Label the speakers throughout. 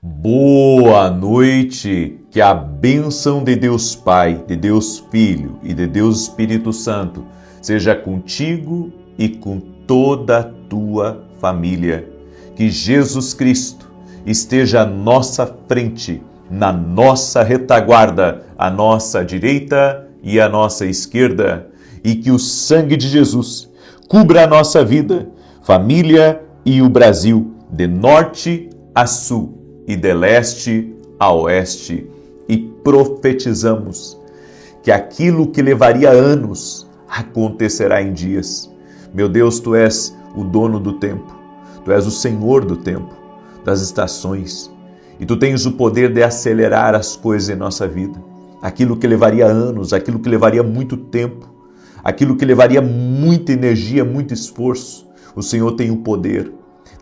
Speaker 1: Boa noite, que a bênção de Deus Pai, de Deus Filho e de Deus Espírito Santo seja contigo e com toda a tua família. Que Jesus Cristo esteja à nossa frente, na nossa retaguarda, à nossa direita e à nossa esquerda, e que o sangue de Jesus cubra a nossa vida, família e o Brasil, de norte a sul e de leste a oeste, e profetizamos que aquilo que levaria anos acontecerá em dias. Meu Deus, Tu és o dono do tempo, Tu és o Senhor do tempo, das estações, e Tu tens o poder de acelerar as coisas em nossa vida. Aquilo que levaria anos, aquilo que levaria muito tempo, aquilo que levaria muita energia, muito esforço, o Senhor tem o poder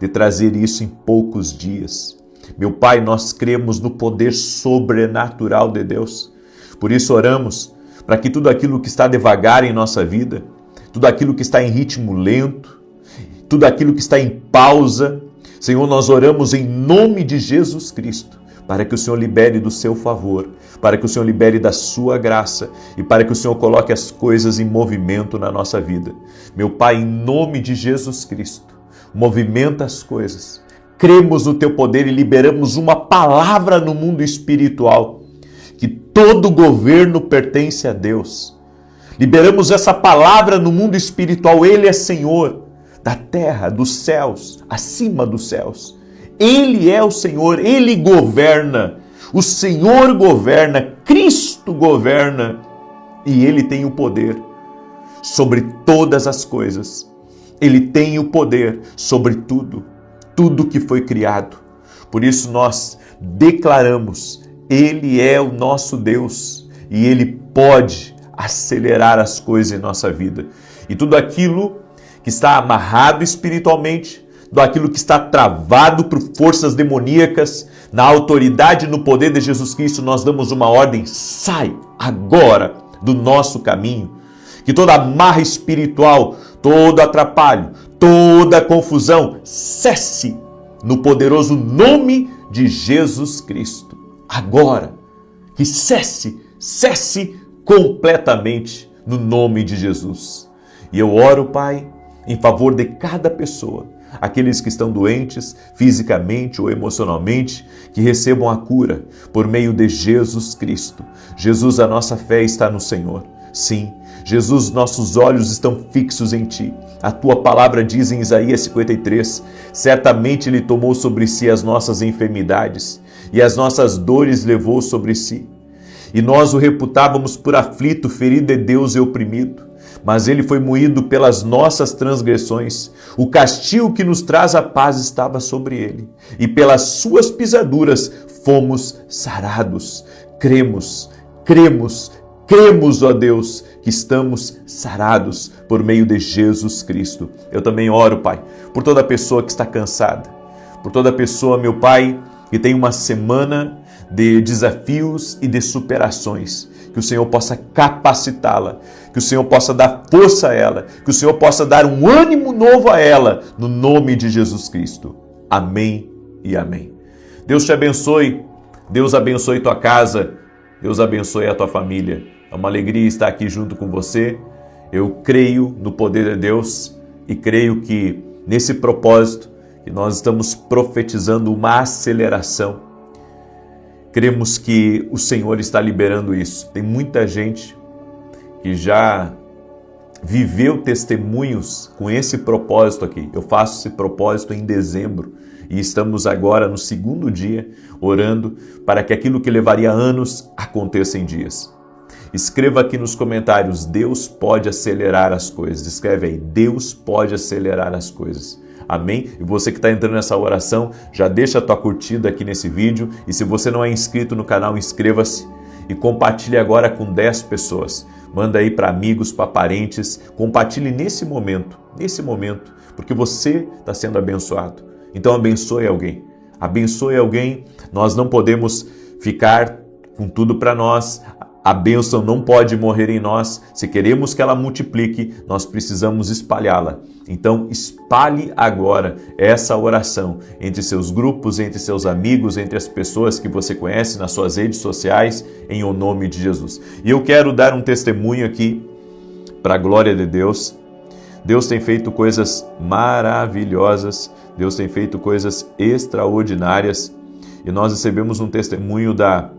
Speaker 1: de trazer isso em poucos dias. Meu Pai, nós cremos no poder sobrenatural de Deus. Por isso oramos para que tudo aquilo que está devagar em nossa vida, tudo aquilo que está em ritmo lento, tudo aquilo que está em pausa, Senhor, nós oramos em nome de Jesus Cristo, para que o Senhor libere do seu favor, para que o Senhor libere da sua graça e para que o Senhor coloque as coisas em movimento na nossa vida. Meu Pai, em nome de Jesus Cristo, movimenta as coisas. Cremos no Teu poder e liberamos uma palavra no mundo espiritual, que todo governo pertence a Deus. Liberamos essa palavra no mundo espiritual. Ele é Senhor da terra, dos céus, acima dos céus. Ele é o Senhor, Ele governa. O Senhor governa, Cristo governa e Ele tem o poder sobre todas as coisas. Ele tem o poder sobre tudo que foi criado. Por isso nós declaramos, Ele é o nosso Deus e Ele pode acelerar as coisas em nossa vida. E tudo aquilo que está amarrado espiritualmente, tudo aquilo que está travado por forças demoníacas, na autoridade e no poder de Jesus Cristo, nós damos uma ordem: sai agora do nosso caminho. Que toda amarra espiritual, todo atrapalho, toda confusão cesse no poderoso nome de Jesus Cristo. Agora, que cesse completamente no nome de Jesus. E eu oro, Pai, em favor de cada pessoa, aqueles que estão doentes fisicamente ou emocionalmente, que recebam a cura por meio de Jesus Cristo. Jesus, a nossa fé está no Senhor. Sim, Jesus, nossos olhos estão fixos em Ti. A Tua palavra diz em Isaías 53, certamente Ele tomou sobre si as nossas enfermidades e as nossas dores levou sobre si. E nós o reputávamos por aflito, ferido de Deus e oprimido. Mas Ele foi moído pelas nossas transgressões. O castigo que nos traz a paz estava sobre Ele. E pelas suas pisaduras fomos sarados. Cremos, ó Deus, que estamos sarados por meio de Jesus Cristo. Eu também oro, Pai, por toda pessoa que está cansada, por toda pessoa, meu Pai, que tem uma semana de desafios e de superações. Que o Senhor possa capacitá-la, que o Senhor possa dar força a ela, que o Senhor possa dar um ânimo novo a ela, no nome de Jesus Cristo. Amém e amém. Deus te abençoe, Deus abençoe tua casa, Deus abençoe a tua família. É uma alegria estar aqui junto com você. Eu creio no poder de Deus e creio que nesse propósito que nós estamos profetizando uma aceleração. Cremos que o Senhor está liberando isso. Tem muita gente que já viveu testemunhos com esse propósito aqui. Eu faço esse propósito em dezembro e estamos agora no segundo dia orando para que aquilo que levaria anos aconteça em dias. Escreva aqui nos comentários: Deus pode acelerar as coisas. Escreve aí: Deus pode acelerar as coisas. Amém? E você que está entrando nessa oração, já deixa a tua curtida aqui nesse vídeo. E se você não é inscrito no canal, inscreva-se e compartilhe agora com 10 pessoas. Manda aí para amigos, para parentes. Compartilhe nesse momento, porque você está sendo abençoado. Então abençoe alguém. Abençoe alguém. Nós não podemos ficar com tudo para nós. A bênção não pode morrer em nós. Se queremos que ela multiplique, nós precisamos espalhá-la. Então, espalhe agora essa oração entre seus grupos, entre seus amigos, entre as pessoas que você conhece nas suas redes sociais, em o nome de Jesus. E eu quero dar um testemunho aqui para a glória de Deus. Deus tem feito coisas maravilhosas, Deus tem feito coisas extraordinárias. E nós recebemos um testemunho da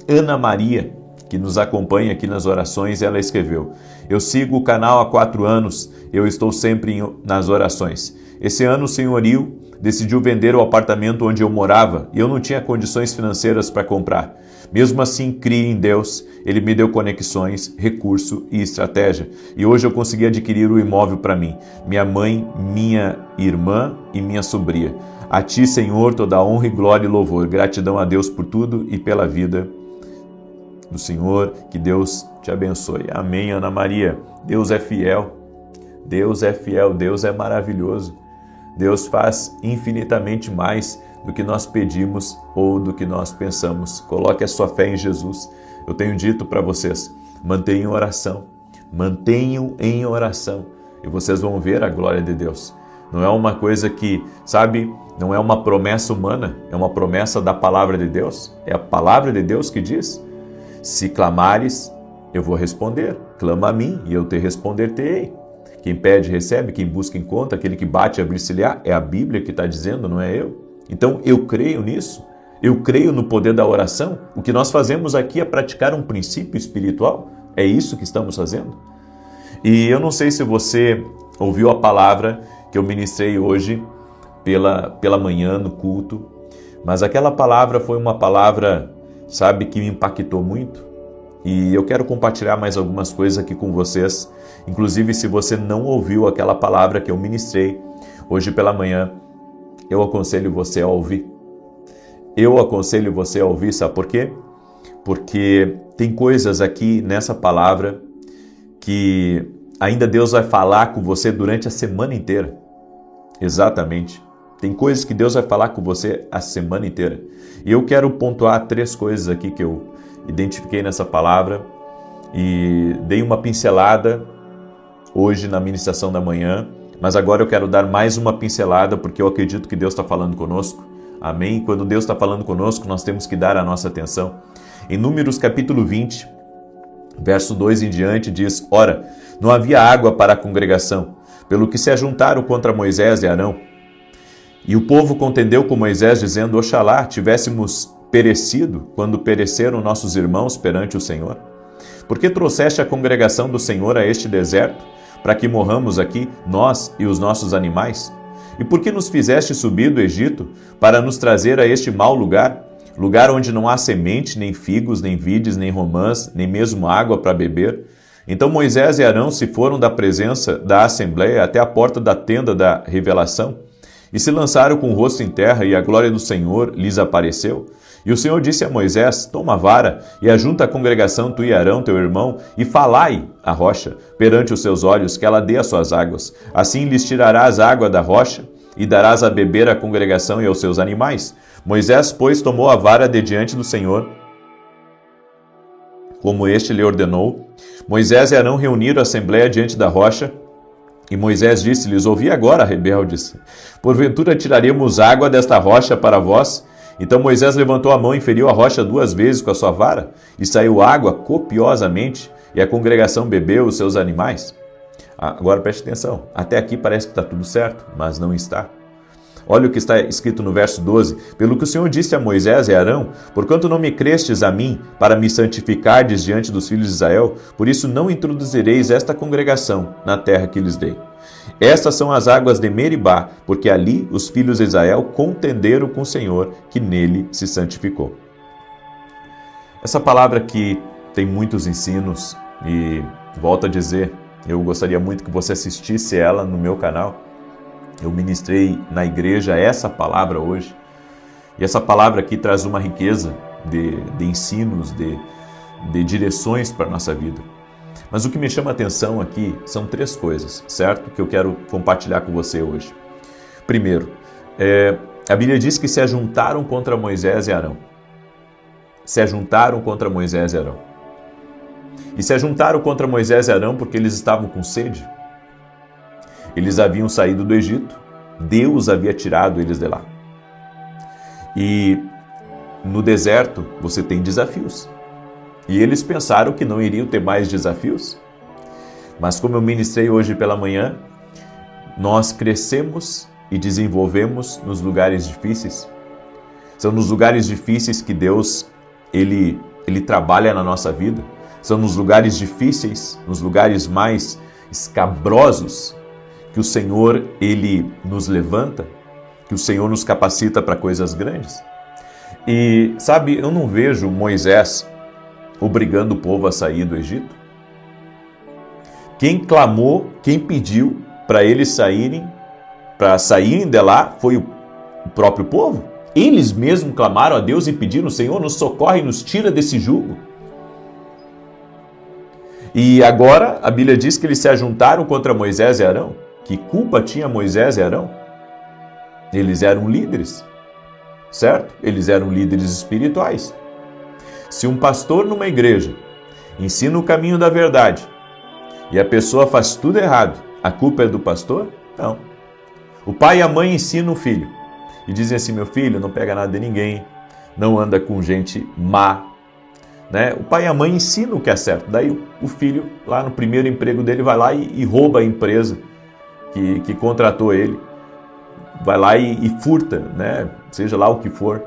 Speaker 1: Ana Maria, que nos acompanha aqui nas orações. Ela escreveu: eu sigo o canal há 4 anos, eu estou sempre nas orações. Esse ano o senhorio decidiu vender o apartamento onde eu morava e eu não tinha condições financeiras para comprar. Mesmo assim, criei em Deus, Ele me deu conexões, recurso e estratégia. E hoje eu consegui adquirir o imóvel para mim, minha mãe, minha irmã e minha sobrinha. A Ti, Senhor, toda a honra e glória e louvor. Gratidão a Deus por tudo e pela vida do Senhor. Que Deus te abençoe. Amém, Ana Maria. Deus é fiel. Deus é fiel. Deus é maravilhoso. Deus faz infinitamente mais do que nós pedimos ou do que nós pensamos. Coloque a sua fé em Jesus. Eu tenho dito para vocês, mantenham oração. Mantenham em oração. E vocês vão ver a glória de Deus. Não é uma coisa que, sabe, não é uma promessa humana, é uma promessa da palavra de Deus. É a palavra de Deus que diz: se clamares, eu vou responder. Clama a mim e eu te responder-te-ei. Quem pede, recebe. Quem busca, encontra. Aquele que bate, abrir-se-lhe-á. É a Bíblia que está dizendo, não é eu. Então, eu creio nisso. Eu creio no poder da oração. O que nós fazemos aqui é praticar um princípio espiritual. É isso que estamos fazendo. E eu não sei se você ouviu a palavra que eu ministrei hoje pela manhã no culto, mas aquela palavra foi uma palavra, sabe, que me impactou muito. E eu quero compartilhar mais algumas coisas aqui com vocês. Inclusive, se você não ouviu aquela palavra que eu ministrei hoje pela manhã, eu aconselho você a ouvir. Eu aconselho você a ouvir, sabe por quê? Porque tem coisas aqui nessa palavra que ainda Deus vai falar com você durante a semana inteira. Exatamente. Tem coisas que Deus vai falar com você a semana inteira. E eu quero pontuar 3 coisas aqui que eu identifiquei nessa palavra e dei uma pincelada hoje na ministração da manhã, mas agora eu quero dar mais uma pincelada porque eu acredito que Deus está falando conosco. Amém? E quando Deus está falando conosco, nós temos que dar a nossa atenção. Em Números capítulo 20, verso 2 em diante, diz: ora, não havia água para a congregação, pelo que se ajuntaram contra Moisés e Arão. E o povo contendeu com Moisés, dizendo: oxalá tivéssemos perecido quando pereceram nossos irmãos perante o Senhor. Por que trouxeste a congregação do Senhor a este deserto, para que morramos aqui, nós e os nossos animais? E por que nos fizeste subir do Egito, para nos trazer a este mau lugar, lugar onde não há semente, nem figos, nem vides, nem romãs, nem mesmo água para beber? Então Moisés e Arão se foram da presença da assembleia até a porta da tenda da revelação, e se lançaram com o rosto em terra, e a glória do Senhor lhes apareceu. E o Senhor disse a Moisés: toma a vara, e ajunta a congregação, tu e Arão, teu irmão, e falai à rocha perante os seus olhos, que ela dê as suas águas. Assim lhes tirarás água da rocha, e darás a beber à congregação e aos seus animais. Moisés, pois, tomou a vara de diante do Senhor, como este lhe ordenou. Moisés e Arão reuniram a assembleia diante da rocha, e Moisés disse-lhes: ouvi agora, rebeldes, porventura tiraremos água desta rocha para vós? Então Moisés levantou a mão e feriu a rocha 2 vezes com a sua vara, e saiu água copiosamente, e a congregação bebeu os seus animais. Agora preste atenção, até aqui parece que está tudo certo, mas não está. Olha o que está escrito no verso 12. Pelo que o Senhor disse a Moisés e a Arão: porquanto não me crestes a mim, para me santificardes diante dos filhos de Israel, por isso não introduzireis esta congregação na terra que lhes dei. Estas são as águas de Meribá, porque ali os filhos de Israel contenderam com o Senhor, que nele se santificou. Essa palavra aqui tem muitos ensinos e, volto a dizer, eu gostaria muito que você assistisse ela no meu canal. Eu ministrei na igreja essa palavra hoje. E essa palavra aqui traz uma riqueza de ensinos, de direções para a nossa vida. Mas o que me chama a atenção aqui são 3 coisas, certo? Que eu quero compartilhar com você hoje. Primeiro, a Bíblia diz que se ajuntaram contra Moisés e Arão. Se ajuntaram contra Moisés e Arão. e se ajuntaram contra Moisés e Arão porque eles estavam com sede. Eles haviam saído do Egito, Deus havia tirado eles de lá. E no deserto você tem desafios. E eles pensaram que não iriam ter mais desafios. Mas como eu ministrei hoje pela manhã, nós crescemos e desenvolvemos nos lugares difíceis. São nos lugares difíceis que Deus, Ele trabalha na nossa vida. São nos lugares difíceis, nos lugares mais escabrosos, que o Senhor, Ele nos levanta, que o Senhor nos capacita para coisas grandes. E, sabe, eu não vejo Moisés obrigando o povo a sair do Egito. Quem clamou, quem pediu para eles saírem de lá, foi o próprio povo. Eles mesmos clamaram a Deus e pediram: Senhor, nos socorre e nos tira desse jugo. E agora a Bíblia diz que eles se ajuntaram contra Moisés e Arão. Que culpa tinha Moisés e Arão? Eles eram líderes, certo? Eles eram líderes espirituais. Se um pastor numa igreja ensina o caminho da verdade e a pessoa faz tudo errado, a culpa é do pastor? Não. O pai e a mãe ensinam o filho e dizem assim: meu filho, não pega nada de ninguém, não anda com gente má. Né? O pai e a mãe ensinam o que é certo. Daí o filho, lá no primeiro emprego dele, vai lá e rouba a empresa que contratou ele. Vai lá e furta, né? Seja lá o que for.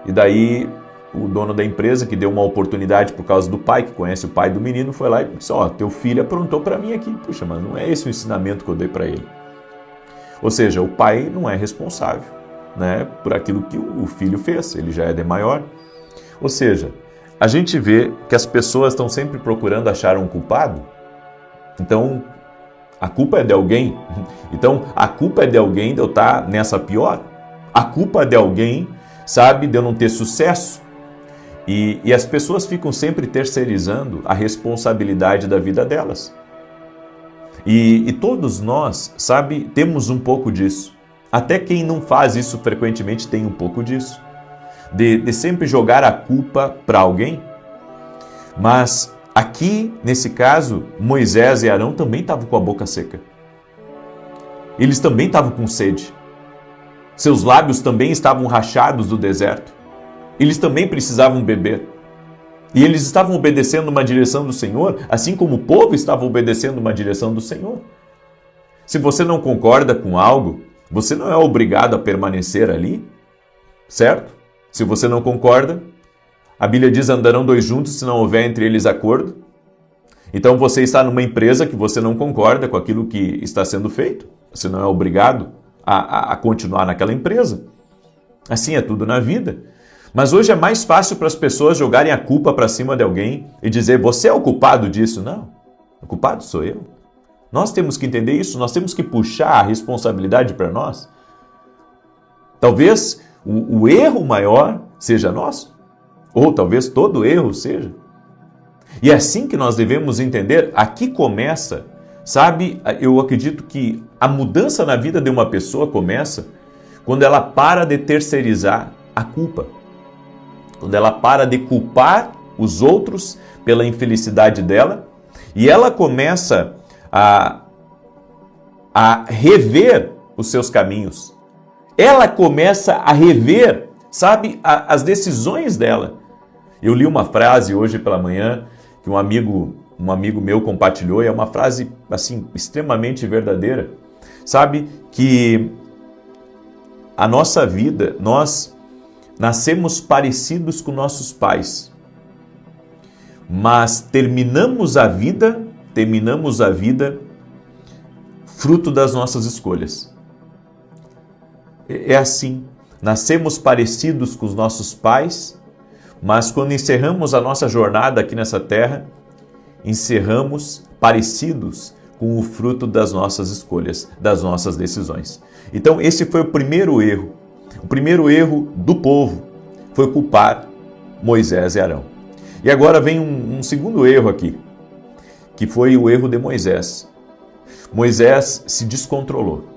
Speaker 1: E daí o dono da empresa, que deu uma oportunidade por causa do pai, que conhece o pai do menino, foi lá e disse: ó, teu filho aprontou para mim aqui. Puxa, mas não é esse o ensinamento que eu dei para ele. Ou seja, o pai não é responsável, né, por aquilo que o filho fez, ele já é de maior. Ou seja, a gente vê que as pessoas estão sempre procurando achar um culpado. Então, a culpa é de alguém. Então, a culpa é de alguém de eu estar nessa pior. A culpa é de alguém, sabe, de eu não ter sucesso. E as pessoas ficam sempre terceirizando a responsabilidade da vida delas. E todos nós, sabe, temos um pouco disso. Até quem não faz isso frequentemente tem um pouco disso. De sempre jogar a culpa para alguém. Mas aqui, nesse caso, Moisés e Arão também estavam com a boca seca. Eles também estavam com sede. Seus lábios também estavam rachados do deserto. Eles também precisavam beber. E eles estavam obedecendo uma direção do Senhor, assim como o povo estava obedecendo uma direção do Senhor. Se você não concorda com algo, você não é obrigado a permanecer ali, certo? Se você não concorda, a Bíblia diz: andarão dois juntos se não houver entre eles acordo. Então você está numa empresa que você não concorda com aquilo que está sendo feito. Você não é obrigado a continuar naquela empresa. Assim é tudo na vida. Mas hoje é mais fácil para as pessoas jogarem a culpa para cima de alguém e dizer: você é o culpado disso. Não, o culpado sou eu. Nós temos que entender isso, nós temos que puxar a responsabilidade para nós. Talvez o erro maior seja nosso, ou talvez todo erro seja. E é assim que nós devemos entender. Aqui começa, sabe, eu acredito que a mudança na vida de uma pessoa começa quando ela para de terceirizar a culpa. Quando ela para de culpar os outros pela infelicidade dela e ela começa a rever os seus caminhos. Ela começa a rever, sabe, as decisões dela. Eu li uma frase hoje pela manhã que um amigo meu compartilhou, e é uma frase assim extremamente verdadeira. Sabe que a nossa vida, nós nascemos parecidos com nossos pais, mas terminamos a vida fruto das nossas escolhas. É assim, nascemos parecidos com os nossos pais, mas quando encerramos a nossa jornada aqui nessa terra, encerramos parecidos com o fruto das nossas escolhas, das nossas decisões. Então esse foi o primeiro erro. O primeiro erro do povo foi culpar Moisés e Arão. E agora vem um segundo erro aqui, que foi o erro de Moisés. Moisés se descontrolou.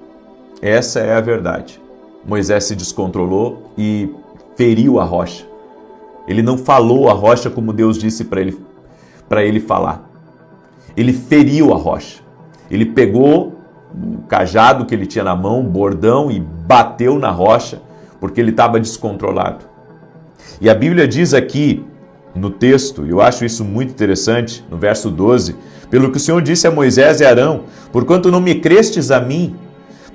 Speaker 1: Essa é a verdade. Moisés se descontrolou e feriu a rocha. Ele não falou a rocha como Deus disse para ele. para ele falar. Ele feriu a rocha. Ele pegou o cajado que ele tinha na mão, o bordão, e bateu na rocha, porque ele estava descontrolado. E a Bíblia diz aqui, no texto, e eu acho isso muito interessante, no verso 12, pelo que o Senhor disse a Moisés e Arão, porquanto não me crestes a mim,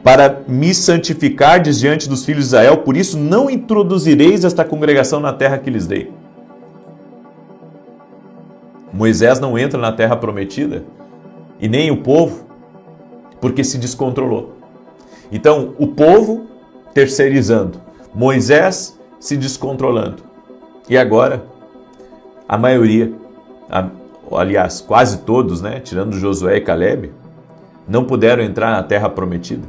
Speaker 1: para me santificardes diante dos filhos de Israel, por isso não introduzireis esta congregação na terra que lhes dei. Moisés não entra na terra prometida, e nem o povo, porque se descontrolou. Então, o povo terceirizando, Moisés se descontrolando. E agora, a maioria, aliás, quase todos, né, tirando Josué e Caleb, não puderam entrar na terra prometida.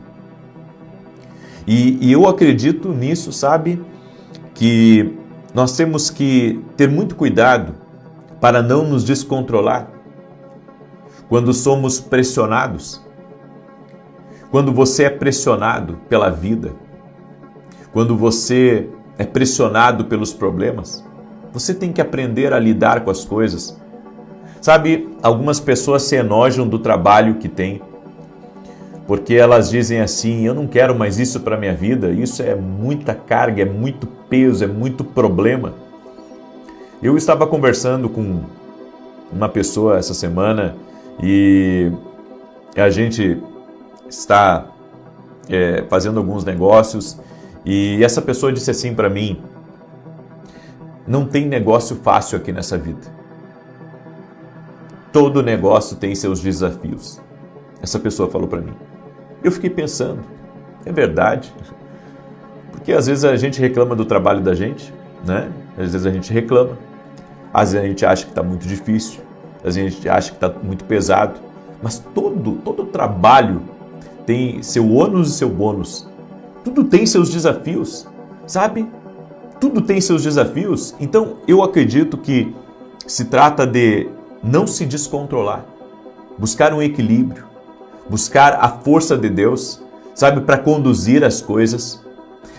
Speaker 1: E eu acredito nisso, sabe, que nós temos que ter muito cuidado para não nos descontrolar quando somos pressionados. Quando você é pressionado pela vida, quando você é pressionado pelos problemas, você tem que aprender a lidar com as coisas. Sabe, algumas pessoas se enojam do trabalho que têm, porque elas dizem assim, eu não quero mais isso para a minha vida, isso é muita carga, é muito peso, é muito problema. Eu estava conversando com uma pessoa essa semana e a gente está fazendo alguns negócios e essa pessoa disse assim para mim, não tem negócio fácil aqui nessa vida. Todo negócio tem seus desafios. Essa pessoa falou para mim. Eu fiquei pensando, é verdade? Porque às vezes a gente reclama do trabalho da gente, né? Às vezes a gente reclama, às vezes a gente acha que está muito difícil, às vezes a gente acha que está muito pesado, mas todo trabalho tem seu ônus e seu bônus. Tudo tem seus desafios, sabe? Tudo tem seus desafios. Então eu acredito que se trata de não se descontrolar, buscar um equilíbrio, buscar a força de Deus, sabe, para conduzir as coisas,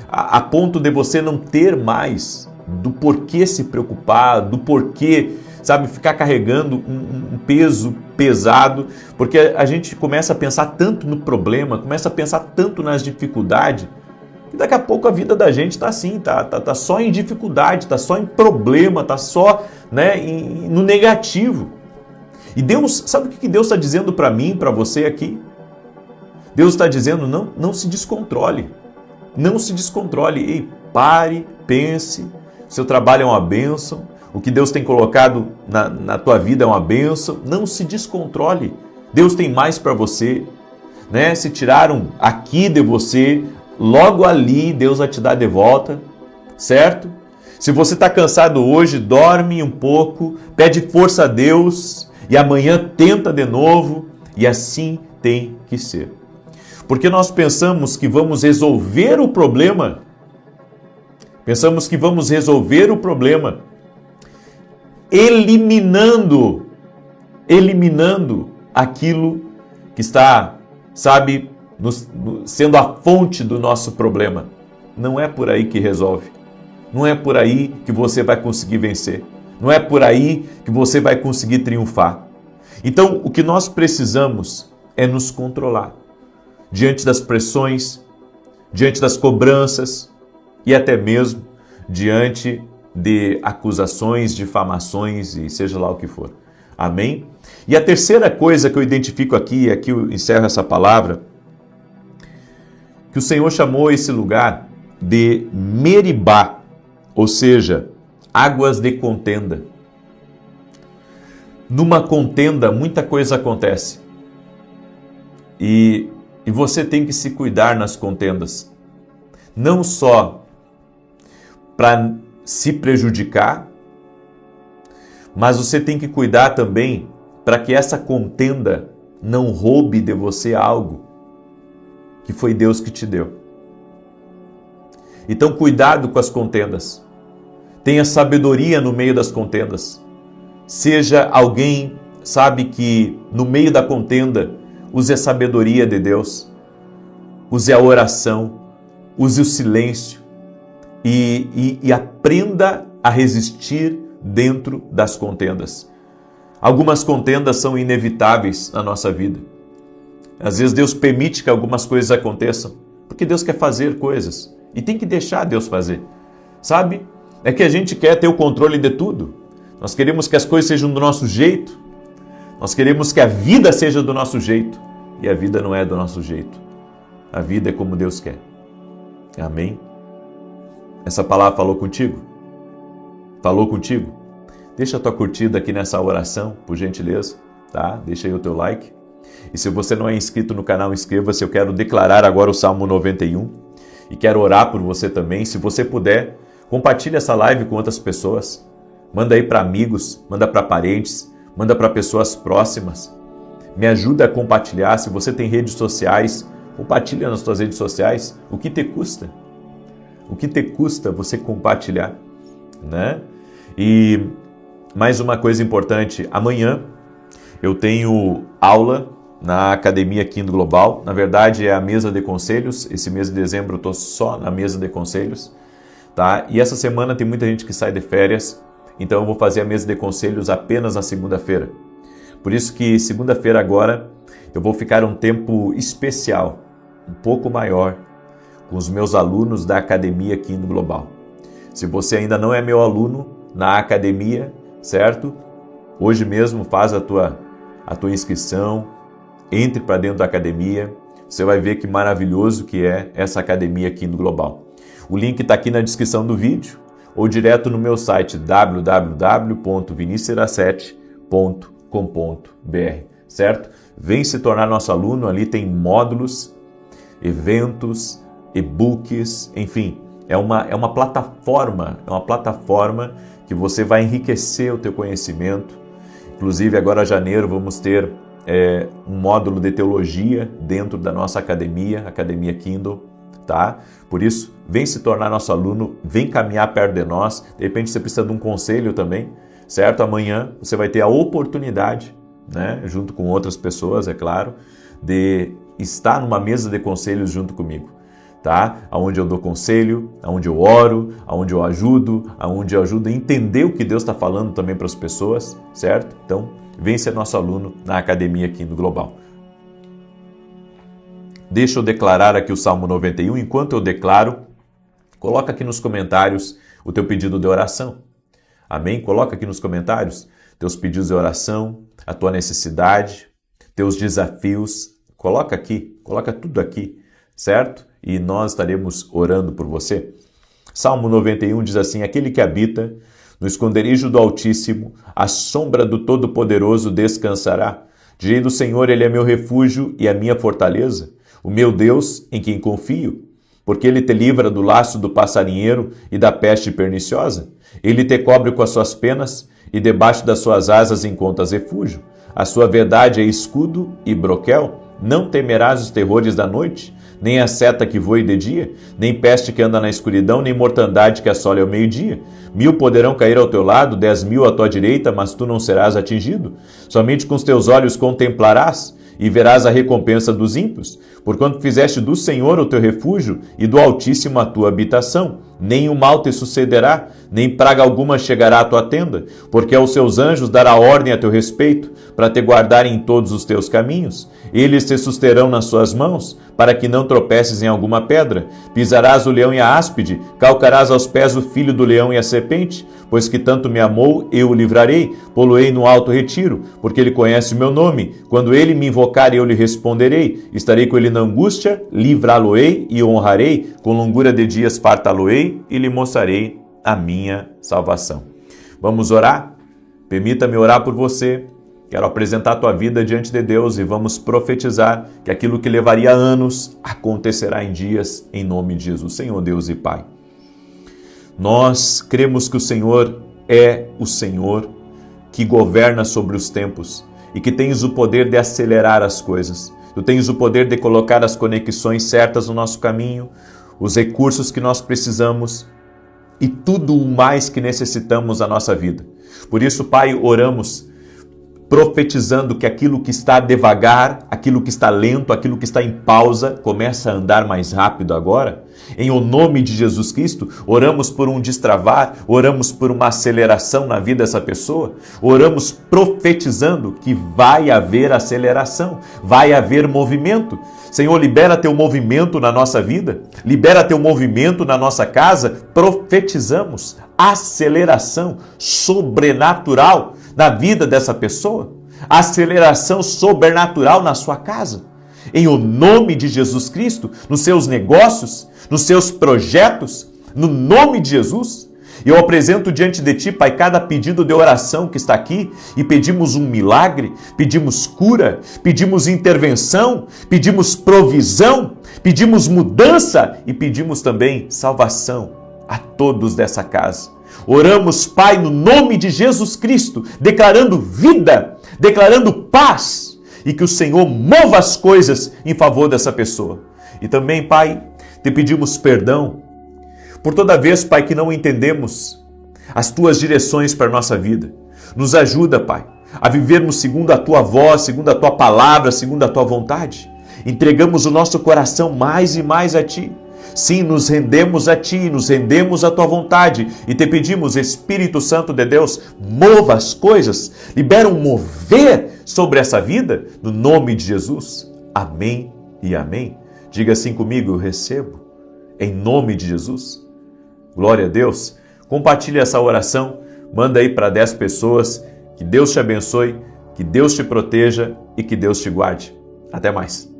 Speaker 1: a ponto de você não ter mais do porquê se preocupar, do porquê, sabe, ficar carregando um peso pesado, porque a gente começa a pensar tanto no problema, começa a pensar tanto nas dificuldades, que daqui a pouco a vida da gente está assim, tá só em dificuldade, está só em problema, está só, né, no negativo. E Deus, sabe o que Deus está dizendo para mim, para você aqui? Deus está dizendo, não se descontrole. Não se descontrole. Ei, pare, pense. Seu trabalho é uma bênção. O que Deus tem colocado na tua vida é uma bênção. Não se descontrole. Deus tem mais para você. Né? Se tiraram aqui de você, logo ali Deus vai te dar de volta. Certo? Se você está cansado hoje, dorme um pouco, pede força a Deus e amanhã tenta de novo. E assim tem que ser. Porque nós pensamos que vamos resolver o problema. Pensamos que vamos resolver o problema eliminando aquilo que está, sabe, sendo a fonte do nosso problema. Não é por aí que resolve. Não é por aí que você vai conseguir vencer. Não é por aí que você vai conseguir triunfar. Então, o que nós precisamos é nos controlar diante das pressões, diante das cobranças e até mesmo diante de acusações, difamações e seja lá o que for. Amém? E a terceira coisa que eu identifico aqui, e aqui eu encerro essa palavra, que o Senhor chamou esse lugar de Meribá, ou seja, águas de contenda. Numa contenda, muita coisa acontece. E você tem que se cuidar nas contendas. Não só para se prejudicar, mas você tem que cuidar também para que essa contenda não roube de você algo que foi Deus que te deu. Então, cuidado com as contendas. Tenha sabedoria no meio das contendas. Seja alguém, sabe, que no meio da contenda use a sabedoria de Deus, use a oração, use o silêncio e aprenda a resistir dentro das contendas. Algumas contendas são inevitáveis na nossa vida. Às vezes Deus permite que algumas coisas aconteçam, porque Deus quer fazer coisas e tem que deixar Deus fazer. Sabe? É que a gente quer ter o controle de tudo. Nós queremos que as coisas sejam do nosso jeito. Nós queremos que a vida seja do nosso jeito. E a vida não é do nosso jeito. A vida é como Deus quer. Amém? Essa palavra falou contigo? Falou contigo? Deixa a tua curtida aqui nessa oração, por gentileza, tá? Deixa aí o teu like. E se você não é inscrito no canal, inscreva-se. Eu quero declarar agora o Salmo 91 e quero orar por você também. Se você puder, compartilhe essa live com outras pessoas. Manda aí para amigos, manda para parentes, manda para pessoas próximas. Me ajuda a compartilhar. Se você tem redes sociais, compartilha nas suas redes sociais. O que te custa? O que te custa você compartilhar, né? E mais uma coisa importante, amanhã eu tenho aula na Academia Kindle Global. Na verdade é a mesa de conselhos. Esse mês de dezembro eu estou só na mesa de conselhos, tá? E essa semana tem muita gente que sai de férias, então eu vou fazer a mesa de conselhos apenas na segunda-feira. Por isso que segunda-feira agora eu vou ficar um tempo especial, um pouco maior, com os meus alunos da Academia Kindle Global. Se você ainda não é meu aluno na academia, certo? Hoje mesmo faz a tua inscrição, entre para dentro da academia, você vai ver que maravilhoso que é essa Academia Kindle Global. O link está aqui na descrição do vídeo ou direto no meu site www.vinicius07.com.br, certo? Vem se tornar nosso aluno, ali tem módulos, eventos, e-books, enfim, é uma plataforma que você vai enriquecer o teu conhecimento. Inclusive agora em janeiro vamos ter um módulo de teologia dentro da nossa academia, Academia Kindle, tá? Por isso, vem se tornar nosso aluno, vem caminhar perto de nós. De repente você precisa de um conselho também, certo? Amanhã você vai ter a oportunidade, né, junto com outras pessoas, é claro, de estar numa mesa de conselhos junto comigo, tá? Onde eu dou conselho, onde eu oro, onde eu ajudo a entender o que Deus está falando também para as pessoas, certo? Então, vem ser nosso aluno na Academia Kindle Global. Deixa eu declarar aqui o Salmo 91. Enquanto eu declaro, coloca aqui nos comentários o teu pedido de oração. Amém? Coloca aqui nos comentários teus pedidos de oração, a tua necessidade, teus desafios. Coloca aqui, coloca tudo aqui, certo? E nós estaremos orando por você. Salmo 91 diz assim: aquele que habita no esconderijo do Altíssimo, à sombra do Todo-Poderoso descansará. Direi do Senhor, Ele é meu refúgio e a minha fortaleza, o meu Deus em quem confio. Porque Ele te livra do laço do passarinheiro e da peste perniciosa. Ele te cobre com as suas penas e debaixo das suas asas encontras refúgio. A sua verdade é escudo e broquel. Não temerás os terrores da noite, nem a seta que voe de dia, nem peste que anda na escuridão, nem mortandade que assole ao meio-dia. 1000 poderão cair ao teu lado, 10.000 à tua direita, mas tu não serás atingido. Somente com os teus olhos contemplarás e verás a recompensa dos ímpios. Porquanto fizeste do Senhor o teu refúgio e do Altíssimo a tua habitação. Nem o mal te sucederá, nem praga alguma chegará à tua tenda, porque aos seus anjos dará ordem a teu respeito, para te guardarem em todos os teus caminhos. Eles te susterão nas suas mãos, para que não tropeces em alguma pedra. Pisarás o leão e a áspide, calcarás aos pés o filho do leão e a serpente. Pois que tanto me amou, eu o livrarei, pô-lo-ei no alto retiro, porque ele conhece o meu nome. Quando ele me invocar, eu lhe responderei. Estarei com ele na angústia, livrá-lo-ei e honrarei. Com longura de dias fartá-lo-ei e lhe mostrarei a minha salvação. Vamos orar? Permita-me orar por você. Quero apresentar a tua vida diante de Deus e vamos profetizar que aquilo que levaria anos acontecerá em dias, em nome de Jesus. Senhor Deus e Pai, nós cremos que o Senhor é o Senhor que governa sobre os tempos e que tens o poder de acelerar as coisas. Tu tens o poder de colocar as conexões certas no nosso caminho, os recursos que nós precisamos e tudo o mais que necessitamos na nossa vida. Por isso, Pai, oramos profetizando que aquilo que está devagar, aquilo que está lento, aquilo que está em pausa, começa a andar mais rápido agora, Em o nome de Jesus Cristo, oramos por um destravar, oramos por uma aceleração na vida dessa pessoa, oramos profetizando que vai haver aceleração, vai haver movimento. Senhor, libera teu movimento na nossa vida, libera teu movimento na nossa casa, profetizamos aceleração sobrenatural na vida dessa pessoa, aceleração sobrenatural na sua casa. Em o nome de Jesus Cristo, nos seus negócios, nos seus projetos, no nome de Jesus, eu apresento diante de Ti, Pai, cada pedido de oração que está aqui e pedimos um milagre, pedimos cura, pedimos intervenção, pedimos provisão, pedimos mudança e pedimos também salvação a todos dessa casa. Oramos, Pai, no nome de Jesus Cristo, declarando vida, declarando paz, e que o Senhor mova as coisas em favor dessa pessoa. E também, Pai, te pedimos perdão por toda vez, Pai, que não entendemos as Tuas direções para a nossa vida. Nos ajuda, Pai, a vivermos segundo a Tua voz, segundo a Tua palavra, segundo a Tua vontade. Entregamos o nosso coração mais e mais a Ti. Sim, nos rendemos a Ti, nos rendemos à Tua vontade e te pedimos, Espírito Santo de Deus, mova as coisas, libera um mover sobre essa vida, no nome de Jesus. Amém e amém. Diga assim comigo, eu recebo, em nome de Jesus. Glória a Deus. Compartilhe essa oração, manda aí para 10 pessoas. Que Deus te abençoe, que Deus te proteja e que Deus te guarde. Até mais.